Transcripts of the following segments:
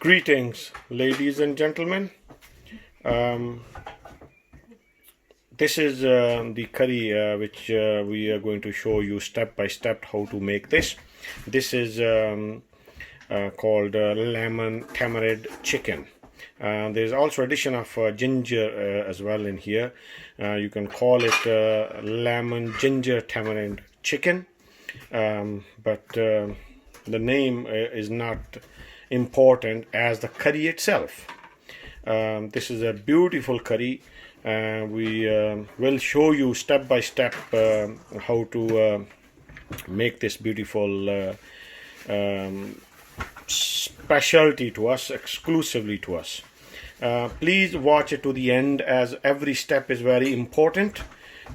Greetings, ladies and gentlemen. This is the curry which we are going to show you step by step how to make this. This is called Lemon Tamadrind Chicken. There's also addition of ginger as well in here. You can call it Lemon Ginger Tamarind Chicken, but the name is not important as the curry itself. This is a beautiful curry. We will show you step by step how to make this beautiful specialty to us, exclusively to us. Please watch it to the end, as every step is very important.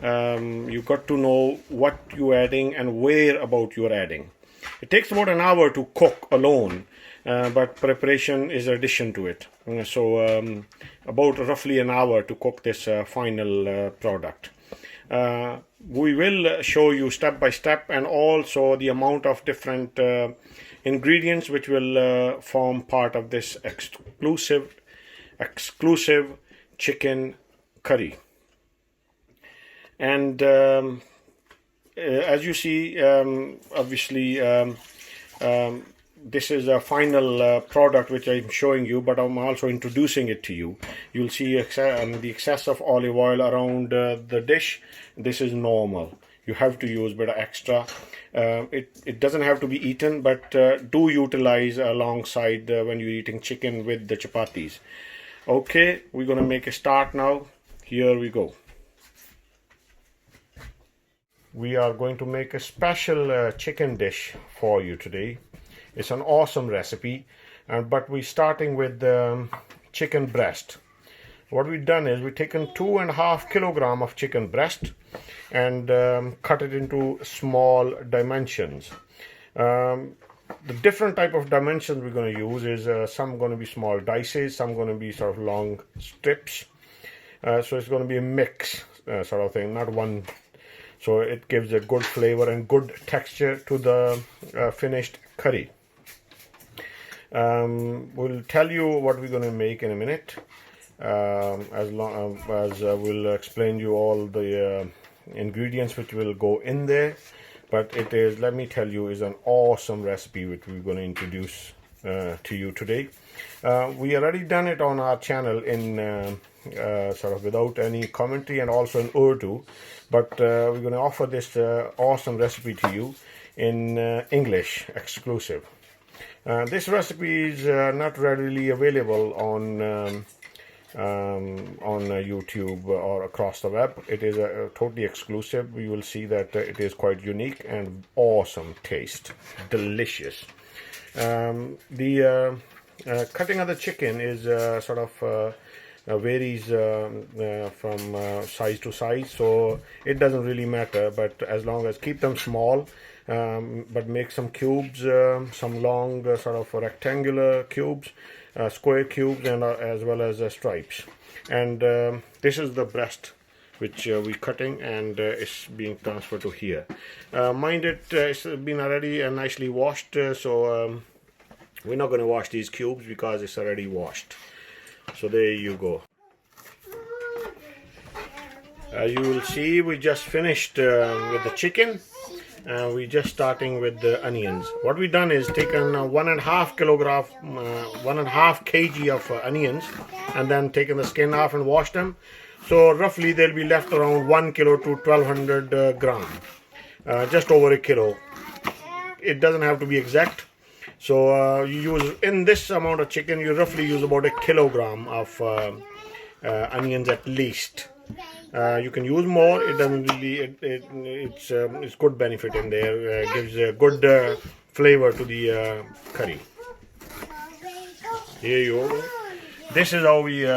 You got to know what you're adding and where about you're adding. It takes about an hour to cook alone, but preparation is addition to it. So about roughly an hour to cook this final product. We will show you step by step, and also the amount of different ingredients which will form part of this exclusive chicken curry. And as you see, obviously this is a final product which I'm showing you, but I'm also introducing it to you. You'll see the excess of olive oil around the dish. This is normal. You have to use a bit of extra. It doesn't have to be eaten, but do utilize alongside when you're eating chicken with the chapatis. Okay, we're going to make a start now. Here we go. We are going to make a special chicken dish for you today. It's an awesome recipe, but we're starting with chicken breast. What we've done is we've taken 2.5 kilograms of chicken breast and cut it into small dimensions. The different type of dimensions we're going to use is some going to be small dices, some going to be sort of long strips. So it's going to be a mix sort of thing, not one. So it gives a good flavor and good texture to the finished curry. We'll tell you what we're going to make in a minute, as long as we'll explain you all the ingredients which will go in there. But it is, let me tell you, is an awesome recipe which we're going to introduce to you today. We already done it on our channel in sort of without any commentary, and also in Urdu, but we're going to offer this awesome recipe to you in English exclusive. This recipe is not readily available on YouTube or across the web. It is totally exclusive. You will see that it is quite unique and awesome taste, delicious. The cutting of the chicken is sort of varies from size to size, so it doesn't really matter, but as long as keep them small, but make some cubes, some long sort of rectangular cubes, square cubes, and as well as stripes. And this is the breast which we're cutting, and it's being transferred to here. Mind it, it's been already nicely washed, so we're not going to wash these cubes because it's already washed. So there you go. You will see we just finished with the chicken. We're just starting with the onions. What we've done is taken 1.5 kilogram, 1.5 kg of onions, and then taken the skin off and washed them. So roughly they'll be left around 1 kilo to 1200 gram, just over a kilo. It doesn't have to be exact. So you use, in this amount of chicken, you roughly use about 1 kilogram of onions at least. You can use more. It doesn't really. It's good benefit in there. Gives a good flavor to the curry. Here you go. This is how we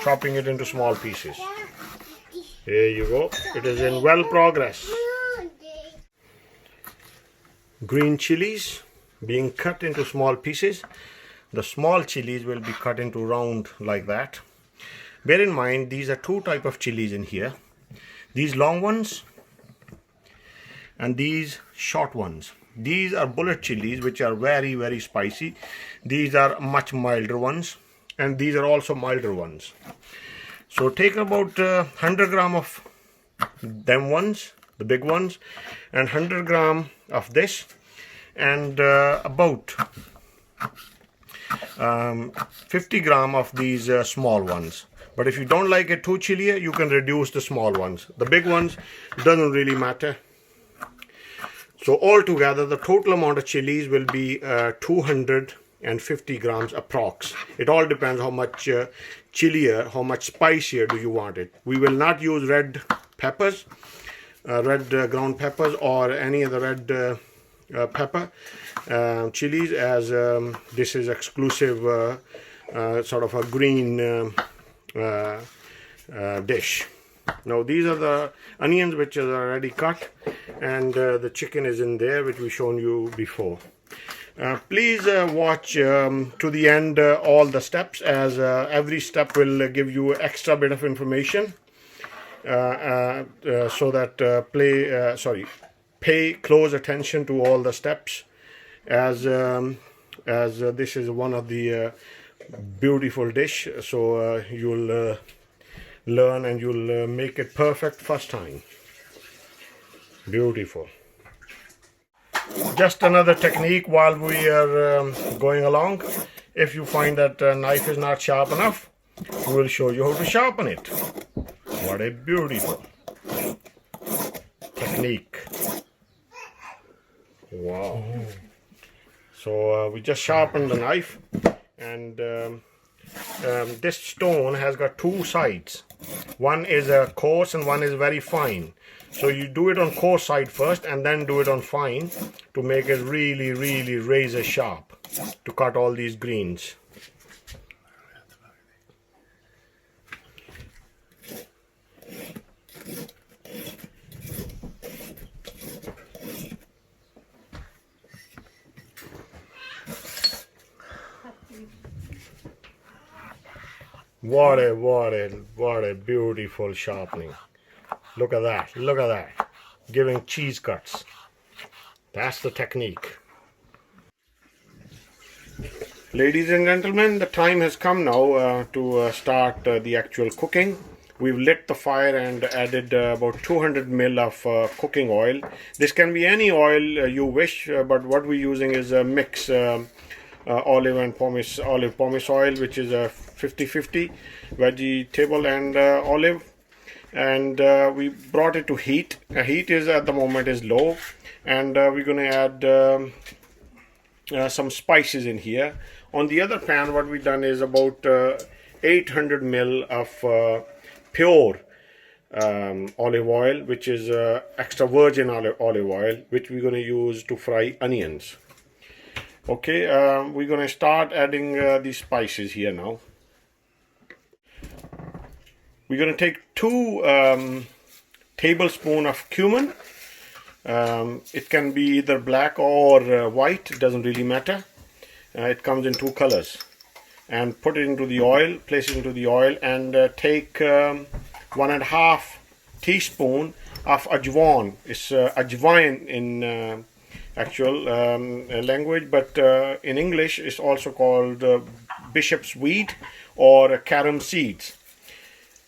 chopping it into small pieces. Here you go. It is in well progress. Green chilies being cut into small pieces. The small chilies will be cut into round like that. Bear in mind, these are two types of chilies in here. These long ones, and these short ones. These are bullet chilies, which are very, very spicy. These are much milder ones, and these are also milder ones. So take about 100 gram of them ones, the big ones, and 100 gram of this, and about 50 gram of these small ones. But if you don't like it too chilly, you can reduce the small ones. The big ones doesn't really matter. So altogether, the total amount of chilies will be 250 grams approx. It all depends how much chillier, how much spicier do you want it. We will not use red peppers, ground peppers, or any of the red pepper chilies, as this is exclusive sort of a green dish. Now these are the onions which are already cut, and the chicken is in there, which we've shown you before. Please watch to the end all the steps, as every step will give you extra bit of information, so that pay close attention to all the steps, as this is one of the beautiful dish. So you'll learn, and you'll make it perfect first time. Beautiful. Just another technique while we are going along. If you find that knife is not sharp enough, we will show you how to sharpen it. What a beautiful technique. Wow. So we just sharpened the knife, and this stone has got two sides. One is coarse and one is very fine. So you do it on coarse side first, and then do it on fine to make it really, really razor sharp to cut all these greens. What a beautiful sharpening. Look at that, look at that. Giving cheese cuts. That's the technique. Ladies and gentlemen, the time has come now to start the actual cooking. We've lit the fire and added about 200 ml of cooking oil. This can be any oil you wish, but what we're using is a mix olive pomace oil, which is a 50-50 vegetable and olive. And we brought it to heat. Heat is at the moment is low, and we're going to add some spices in here. On the other pan, what we've done is about 800 ml of pure olive oil, which is extra virgin olive oil, which we're going to use to fry onions. Okay, we're going to start adding these spices here now. We're going to take 2 tablespoons of cumin. It can be either black or white, it doesn't really matter. It comes in 2 colors. And put it into the oil, place it into the oil, and take 1.5 teaspoon of ajwain. It's ajwain in actual language, but in English it's also called bishop's weed or carom seeds.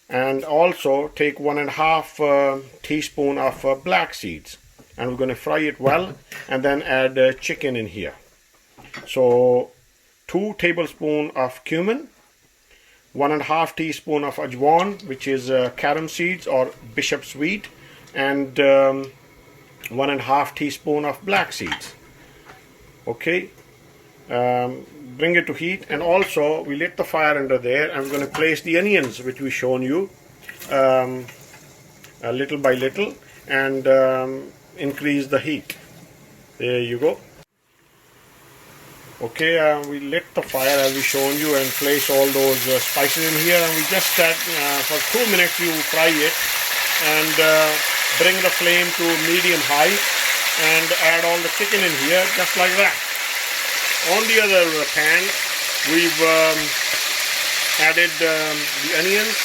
And also take 1.5 teaspoon of black seeds, and we're going to fry it well, and then add chicken in here. So 2 tablespoons of cumin, 1.5 teaspoon of ajwain, which is carom seeds or bishop's weed, and 1.5 teaspoon of black seeds. Okay, bring it to heat, and also we lit the fire under there, and we're going to place the onions, which we shown you little by little, and increase the heat. There you go. Okay, we lit the fire as we shown you, and place all those spices in here, and we just start for 2 minutes you fry it, and bring the flame to medium high, and add all the chicken in here just like that. On the other pan, we've added the onions,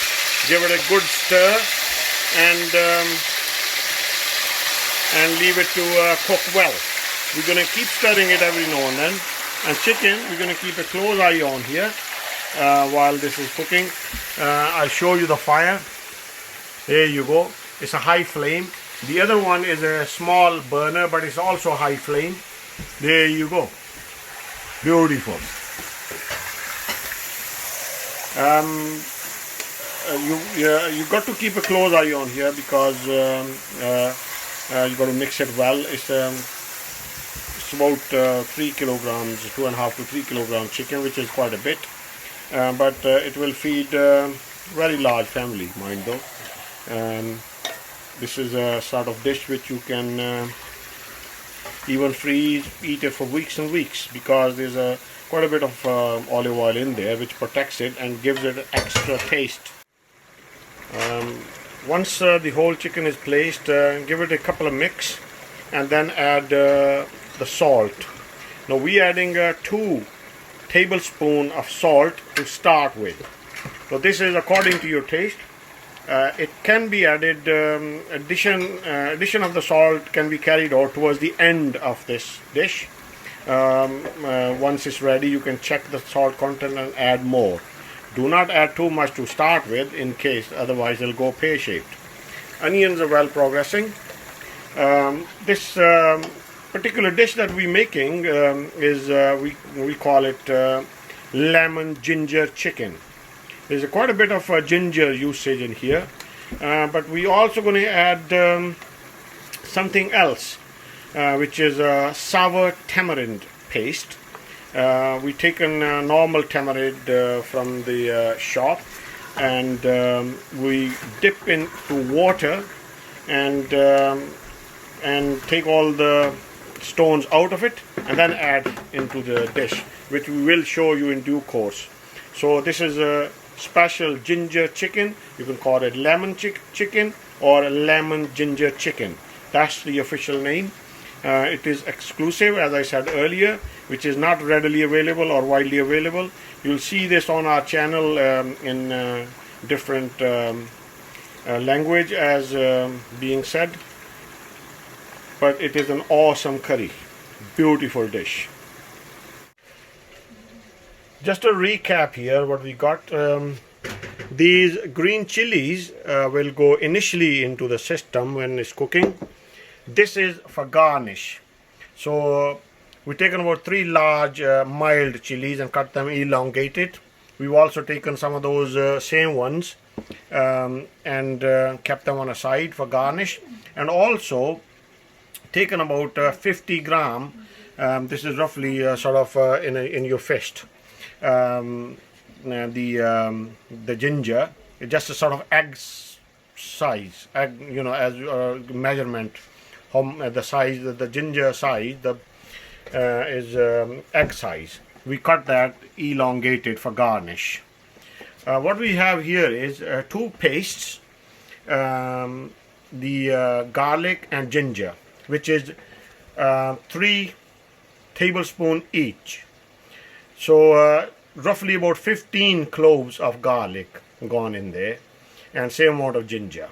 give it a good stir, and and leave it to cook well. We're going to keep stirring it every now and then. And chicken, we're going to keep a close eye on here while this is cooking. I'll show you the fire. There you go. It's a high flame. The other one is a small burner, but it's also high flame. There you go. Beautiful. You got to keep a close eye on here because you got to mix it well. It's about 3 kilograms, 2.5 to 3 kilogram chicken, which is quite a bit, but it will feed a very large family, mind though. This is a sort of dish which you can even freeze, eat it for weeks and weeks, because there's quite a bit of olive oil in there which protects it and gives it extra taste. Once the whole chicken is placed, give it a couple of mix and then add the salt. Now we adding 2 tablespoons of salt to start with. So this is according to your taste. It can be added, addition of the salt can be carried out towards the end of this dish. Once it's ready, you can check the salt content and add more. Do not add too much to start with, in case otherwise it'll go pear-shaped. Onions are well progressing. This particular dish that we're making is we call it lemon ginger chicken. There's quite a bit of ginger usage in here, but we also going to add something else, which is sour tamarind paste. We taken normal tamarind from the shop, and we dip into water and take all the stones out of it, and then add into the dish, which we will show you in due course. So this is a special ginger chicken. You can call it lemon chicken or lemon ginger chicken. That's the official name. It is exclusive, as I said earlier, which is not readily available or widely available. You'll see this on our channel in different language as being said, but it is an awesome curry. Beautiful dish. Just a recap here what we got. These green chilies will go initially into the system when it's cooking. This is for garnish. So we've taken about 3 large mild chilies and cut them elongated. We've also taken some of those same ones and kept them on a side for garnish, and also taken about 50 gram. This is roughly sort of in your fist. The ginger, just a sort of egg size, egg, you know, as measurement. The size, the ginger size, is egg size. We cut that elongated for garnish. What we have here is 2 pastes, the garlic and ginger, which is 3 tablespoons each. So roughly about 15 cloves of garlic gone in there, and same amount of ginger.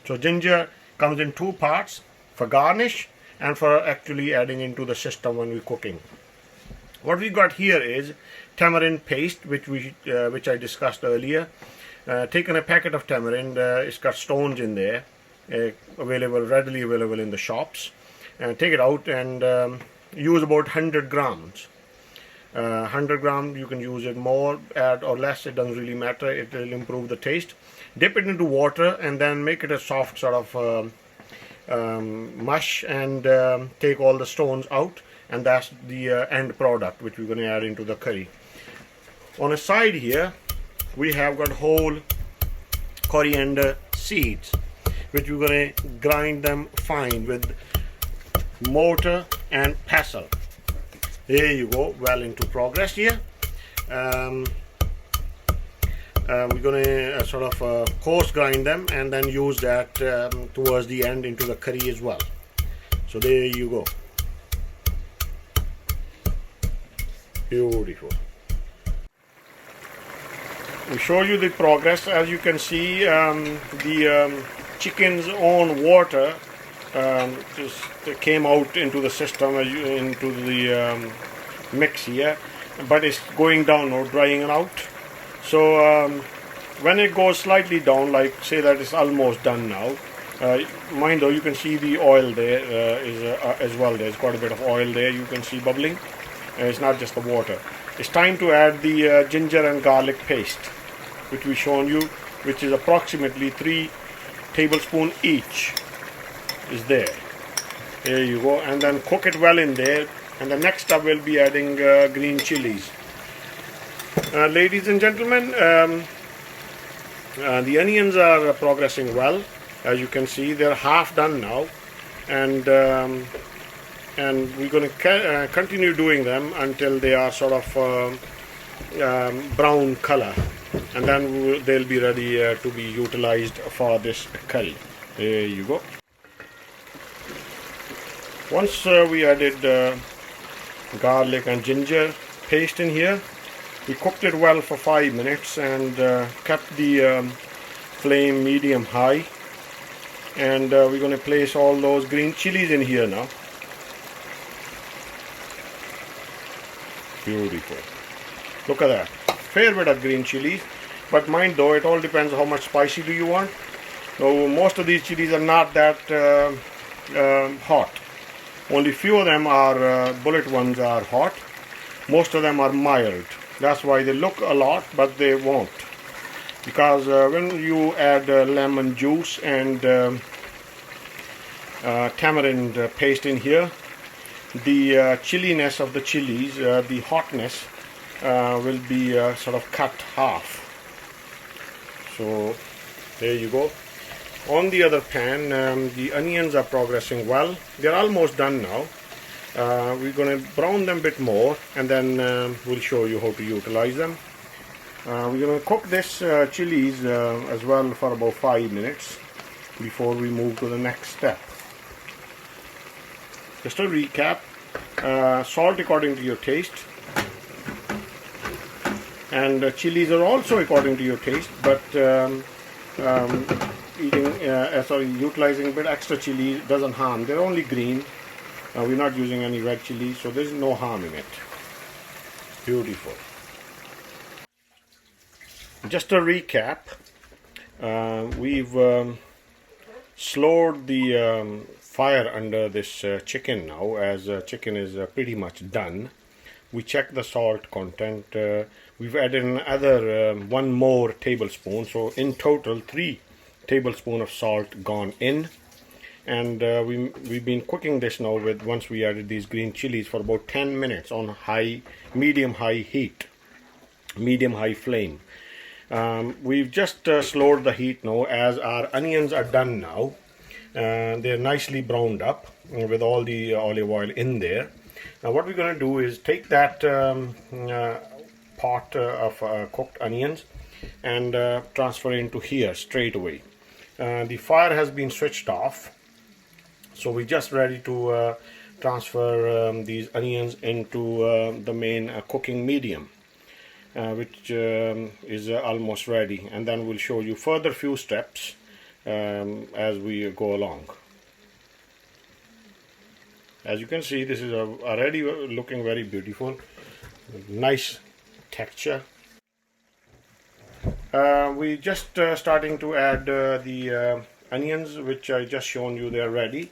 So ginger comes in 2 parts, for garnish and for actually adding into the system when we're cooking. What we got here is tamarind paste, which I discussed earlier. Taken a packet of tamarind. It's got stones in there, readily available in the shops. Take it out and use about 100 grams. 100 grams, you can use it more, add or less, it doesn't really matter. It will improve the taste. Dip it into water and then make it a soft sort of mush, and take all the stones out, and that's the end product which we're going to add into the curry. On a side here we have got whole coriander seeds, which we're going to grind them fine with mortar and pestle. There you go, well into progress here. We're going to sort of coarse grind them and then use that towards the end into the curry as well. So there you go. Beautiful. We show you the progress. As you can see, the chicken's own water just came out into the system, into the mix here, but it's going down or drying out. So when it goes slightly down, like say that it's almost done now, mind though, you can see the oil there as well. There's quite a bit of oil there, you can see bubbling. It's not just the water. It's time to add the ginger and garlic paste, which we've shown you, which is approximately 3 tablespoons each is there. There you go. And then cook it well in there. And the next step will be adding green chilies. Ladies and gentlemen, the onions are progressing well. As you can see, they're half done now, and we're going to continue doing them until they are sort of brown color, and then they'll be ready to be utilized for this curry. There you go. Once we added garlic and ginger paste in here, we cooked it well for 5 minutes and kept the flame medium high, and we're going to place all those green chilies in here now. Beautiful. Look at that. Fair bit of green chilies, but mind though, it all depends how much spicy do you want. So most of these chilies are not that hot. Only few of them are bullet ones are hot. Most of them are mild. That's why they look a lot, but they won't. Because when you add lemon juice and tamarind paste in here, the chilliness of the chilies, the hotness, will be sort of cut half. So there you go. On the other pan, the onions are progressing well. They're almost done now. We're going to brown them a bit more, and then we'll show you how to utilize them. We're going to cook this chilies as well for about 5 minutes before we move to the next step. Just a recap, salt according to your taste, and chilies are also according to your taste, but utilizing a bit extra chili doesn't harm. They're only green. We're not using any red chili, so there's no harm in it. Beautiful. Just a recap, we've slowed the fire under this chicken now, as chicken is pretty much done. We checked the salt content. We've added another 1 more tablespoon, so in total 3 tablespoons of salt gone in. And we've been cooking this now with, once we added these green chilies, for about 10 minutes on medium-high heat, medium-high flame. We've just slowed the heat now, as our onions are done now. They're nicely browned up with all the olive oil in there. Now what we're going to do is take that pot of cooked onions and transfer into here straight away. The fire has been switched off, so we're just ready to transfer these onions into the main cooking medium, which is almost ready, and then we'll show you further few steps as we go along. As you can see, this is already looking very beautiful, nice texture. We just starting to add the onions, which I just shown you they're ready,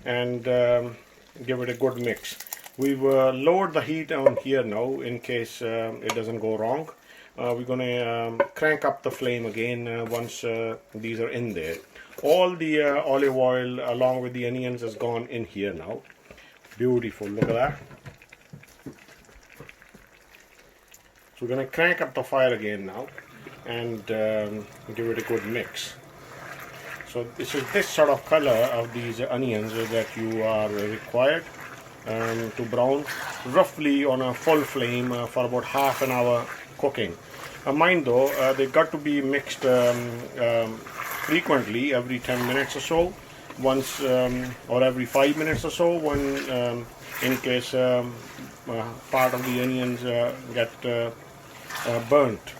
and give it a good mix. We've lowered the heat on here now in case it doesn't go wrong. We're going to crank up the flame again once these are in there. All the olive oil along with the onions has gone in here now. Beautiful, look at that. So we're going to crank up the fire again now and give it a good mix. So this is this sort of color of these onions that you are required to brown roughly on a full flame for about half an hour cooking. Mind though, they got to be mixed frequently, every 10 minutes or so, once or every 5 minutes or so, when in case part of the onions get burnt.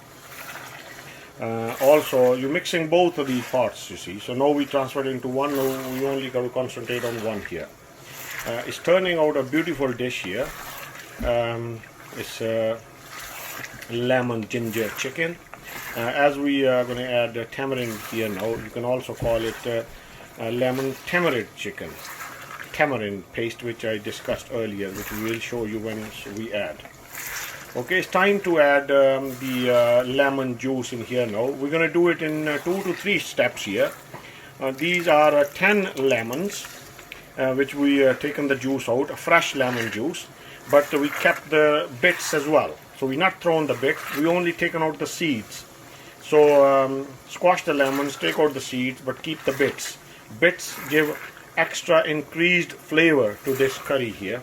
Also, you're mixing both of these parts, you see. So now we transferred into one. Now we only got to concentrate on one here. It's turning out a beautiful dish here. It's lemon ginger chicken. As we are going to add tamarind here now, you can also call it lemon tamarind chicken. Tamarind paste, which I discussed earlier, which we will show you when we add. Okay, it's time to add the lemon juice in here now. We're going to do it in 2 to 3 steps here. These are 10 lemons, which we taken the juice out, fresh lemon juice, but we kept the bits as well. So we not thrown the bits, we only taken out the seeds. So squash the lemons, take out the seeds, but keep the bits. Bits give extra increased flavor to this curry here.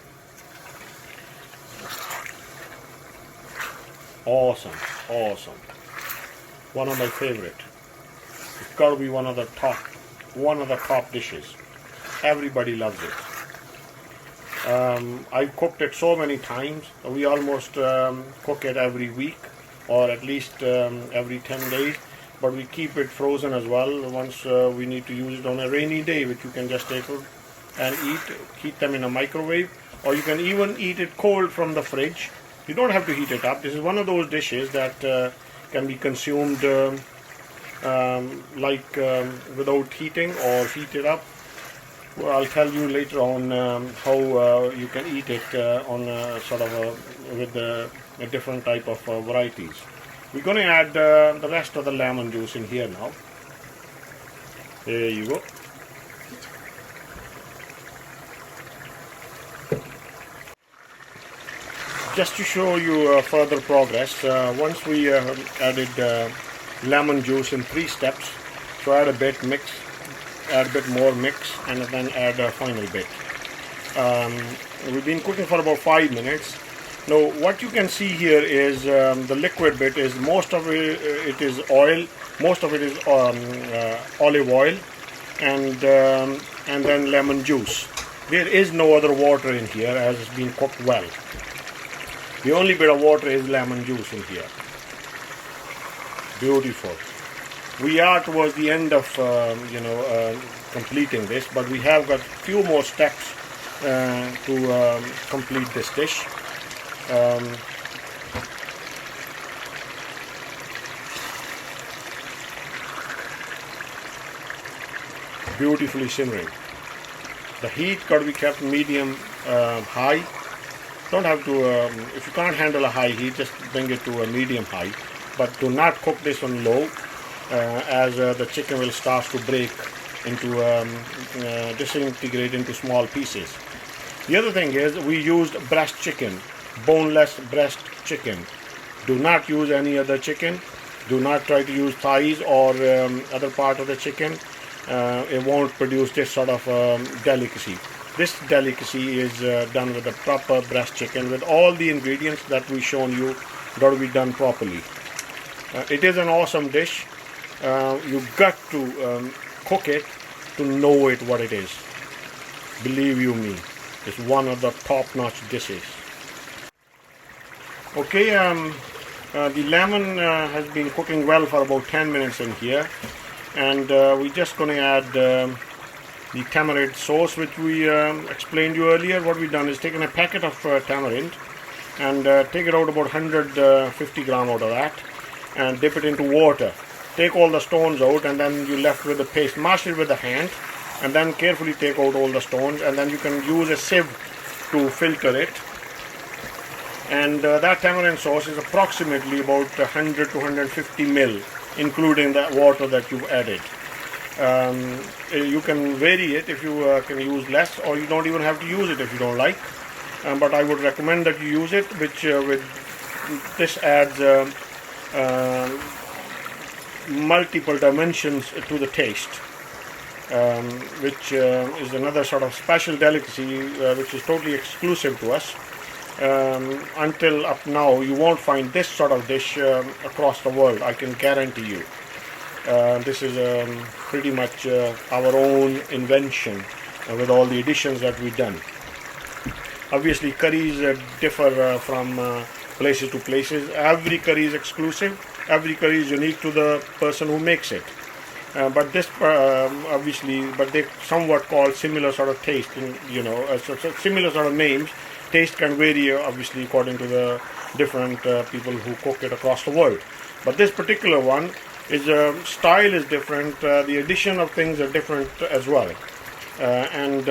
Awesome, awesome. One of my favorite. It's got to be one of the top dishes. Everybody loves it. I've cooked it so many times. We almost cook it every week, or at least every 10 days. But we keep it frozen as well. Once we need to use it on a rainy day, which you can just take it and eat. Heat them in a microwave, or you can even eat it cold from the fridge. You don't have to heat it up. This is one of those dishes that can be consumed without heating or heated up. Well, I'll tell you later on how you can eat it on with a different type of varieties. We're going to add the rest of the lemon juice in here now. There you go. Just to show you further progress, once we added lemon juice in 3 steps, so add a bit, mix, add a bit more, mix, and then add a final bit. We've been cooking for about 5 minutes. Now what you can see here is the liquid bit is most of it is oil, most of it is olive oil, and then lemon juice. There is no other water in here as it's been cooked well. The only bit of water is lemon juice in here. Beautiful. We are towards the end of completing this, but we have got a few more steps to complete this dish. Beautifully simmering. The heat got to be kept medium high. Don't have to, if you can't handle a high heat, just bring it to a medium high. But do not cook this on low, as the chicken will start to break into, disintegrate into small pieces. The other thing is we used breast chicken, boneless breast chicken. Do not use any other chicken. Do not try to use thighs or other part of the chicken. It won't produce this sort of delicacy. This delicacy is done with a proper breast chicken with all the ingredients that we shown you. Got to be done properly. It is an awesome dish. You got to cook it to know it what it is. Believe you me, it's one of the top-notch dishes. Okay, the lemon has been cooking well for about 10 minutes in here, and we're just going to add the tamarind sauce, which we explained you earlier. What we've done is taken a packet of tamarind and take it out about 150 gram out of that and dip it into water. Take all the stones out, and then you're left with the paste. Mash it with the hand and then carefully take out all the stones, and then you can use a sieve to filter it. And that tamarind sauce is approximately about 100 to 150 ml, including the water that you've added. You can vary it if you can use less, or you don't even have to use it if you don't like. But I would recommend that you use it, which with this adds multiple dimensions to the taste, which is another sort of special delicacy which is totally exclusive to us. Until up now, you won't find this sort of dish across the world, I can guarantee you. This is pretty much our own invention with all the additions that we've done. Obviously, curries differ from places to places. Every curry is exclusive. every curry is unique to the person who makes it. But this obviously, but they somewhat call similar sort of taste, in, so similar sort of names. Taste can vary obviously according to the different people who cook it across the world. But this particular one is style is different. The addition of things are different as well, and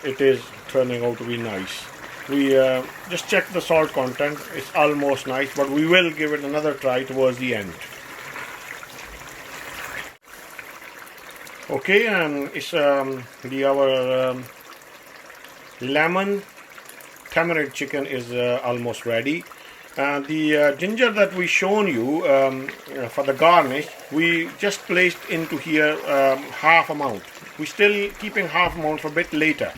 it is turning out to be nice. We just check the salt content. It's almost nice, but we will give it another try towards the end. Okay, it's our lemon tamarind chicken is almost ready. The ginger that we shown you for the garnish, we just placed into here half amount. We're still keeping half amount for a bit later.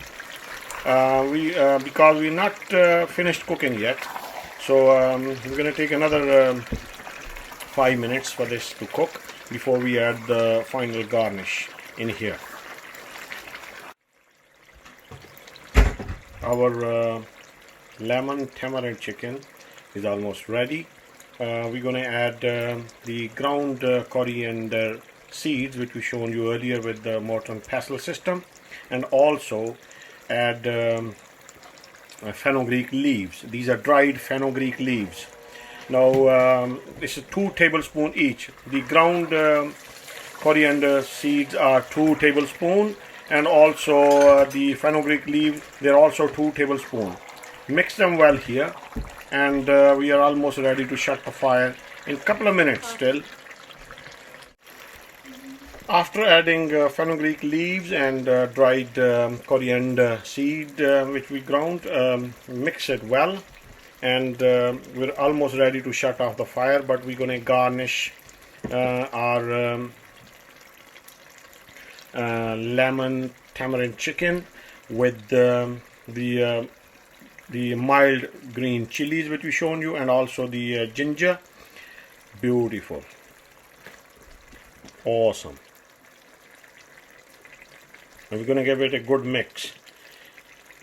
Because we're not finished cooking yet, so we're going to take another 5 minutes for this to cook before we add the final garnish in here. Our lemon tamarind chicken is almost ready. We're going to add the ground coriander seeds, which we shown you earlier with the mortar and pestle system, and also add fenugreek leaves. These are dried fenugreek leaves. Now this is 2 tablespoons each. The ground coriander seeds are 2 tablespoons, and also the fenugreek leaves, they're also 2 tablespoons. Mix them well here, and we are almost ready to shut the fire in a couple of minutes still. After adding fenugreek leaves and dried coriander seed, which we ground, mix it well, and we're almost ready to shut off the fire. But we're going to garnish our lemon tamarind chicken with the mild green chilies, which we shown you, and also the ginger. Beautiful, awesome. And we're going to give it a good mix.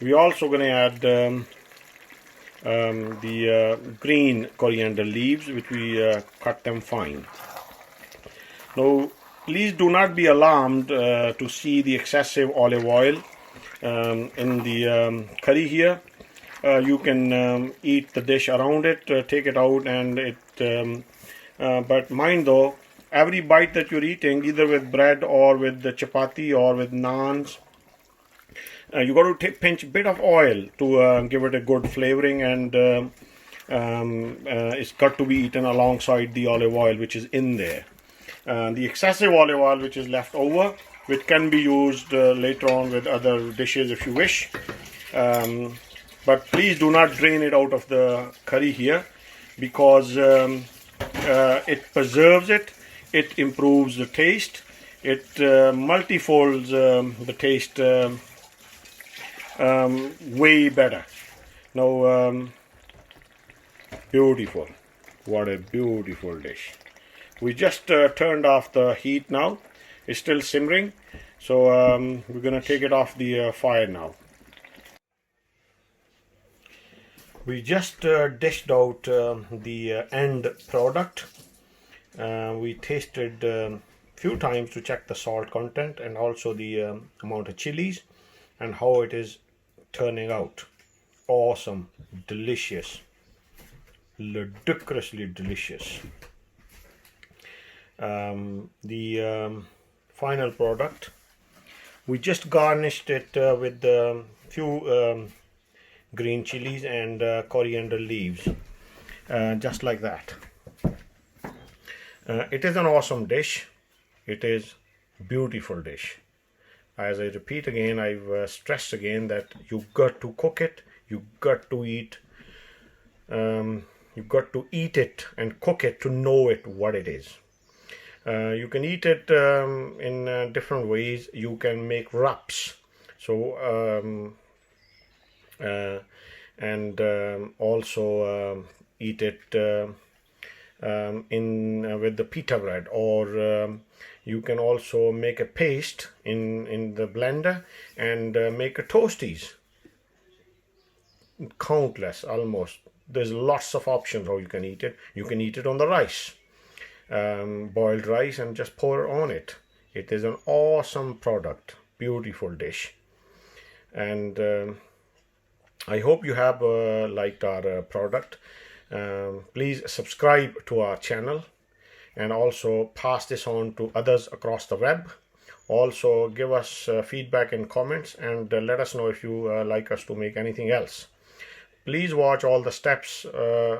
We're also going to add the green coriander leaves, which we cut them fine. Now, please do not be alarmed to see the excessive olive oil in the curry here. You can eat the dish around it, take it out, and it. But mind though, every bite that you're eating, either with bread or with the chapati or with naans, you got to pinch a bit of oil to give it a good flavoring, and it's got to be eaten alongside the olive oil which is in there. The excessive olive oil which is left over, which can be used later on with other dishes if you wish, but please do not drain it out of the curry here, because it preserves it. It improves the taste. It multifolds the taste way better. Now, beautiful. What a beautiful dish. We just turned off the heat now. It's still simmering. So we're going to take it off the fire now. We just dished out the end product. We tasted a few times to check the salt content and also the amount of chilies and how it is turning out. Awesome, delicious, ludicrously delicious. The final product, we just garnished it with a few green chilies and coriander leaves, just like that. It is an awesome dish. It is beautiful dish. As I repeat again, I've stressed again that you got to cook it, you got to eat, you got to eat it and cook it to know it what it is. You can eat it in different ways. You can make wraps, so and also eat it with the pita bread, or you can also make a paste in the blender and make a toasties. Countless, almost there's lots of options how you can eat it. You can eat it on the rice, boiled rice, and just pour on it. It is an awesome product, beautiful dish. And I hope you have liked our product. Please subscribe to our channel and also pass this on to others across the web. Also give us feedback in comments, and let us know if you like us to make anything else. Please watch all the steps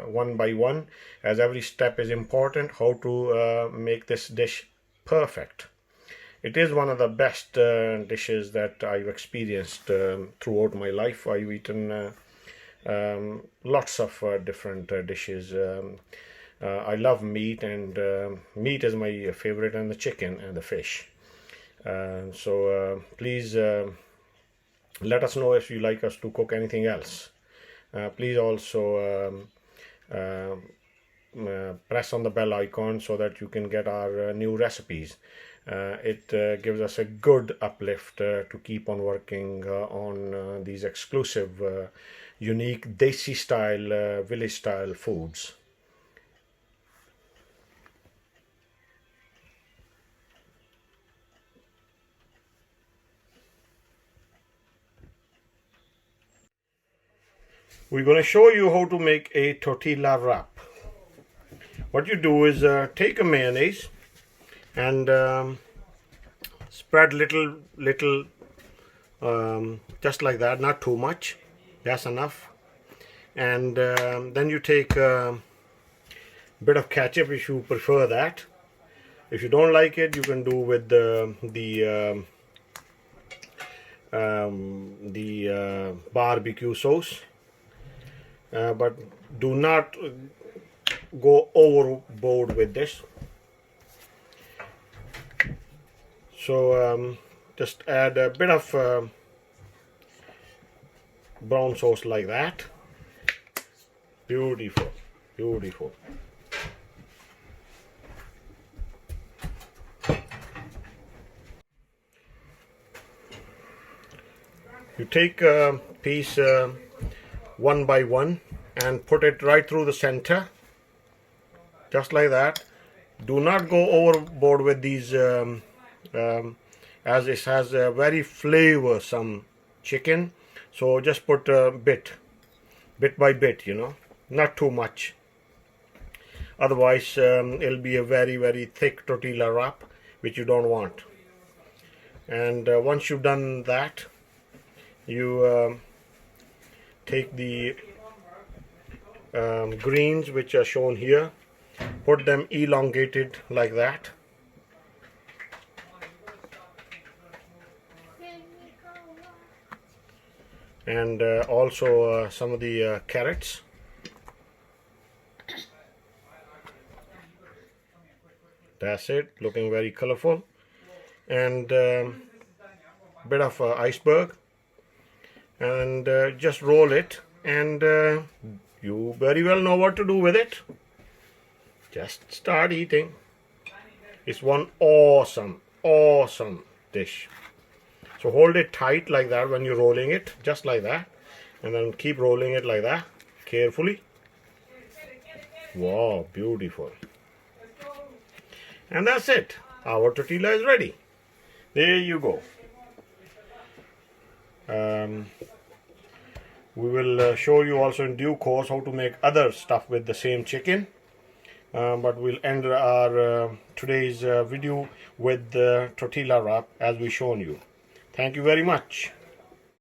one by one, as every step is important, how to make this dish perfect. It is one of the best dishes that I've experienced throughout my life. I've eaten lots of different dishes. I love meat, and meat is my favorite, and the chicken and the fish. So please let us know if you like us to cook anything else. Please also press on the bell icon so that you can get our new recipes. It gives us a good uplift to keep on working on these exclusive, unique, desi style, village style foods. We're going to show you how to make a tortilla wrap. What you do is take a mayonnaise and spread little just like that, not too much, that's enough. And then you take a bit of ketchup if you prefer that. If you don't like it, you can do with the barbecue sauce. But do not go overboard with this. So just add a bit of brown sauce like that. Beautiful, beautiful. You take a piece one by one and put it right through the center, just like that. Do not go overboard with these, as it has a very flavorsome chicken. So just put a bit by bit, you know, not too much. Otherwise, it'll be a very thick tortilla wrap, which you don't want. And once you've done that, you take the greens which are shown here, put them elongated like that, and also some of the carrots. That's it, looking very colorful. And bit of iceberg, and just roll it, and you very well know what to do with it. Just start eating. It's one awesome dish. So hold it tight like that when you're rolling it, just like that, and then keep rolling it like that carefully. Wow, beautiful. And that's it, our tortilla is ready. There you go. We will show you also in due course how to make other stuff with the same chicken, but we'll end our today's video with the tortilla wrap as we shown you. Thank you very much.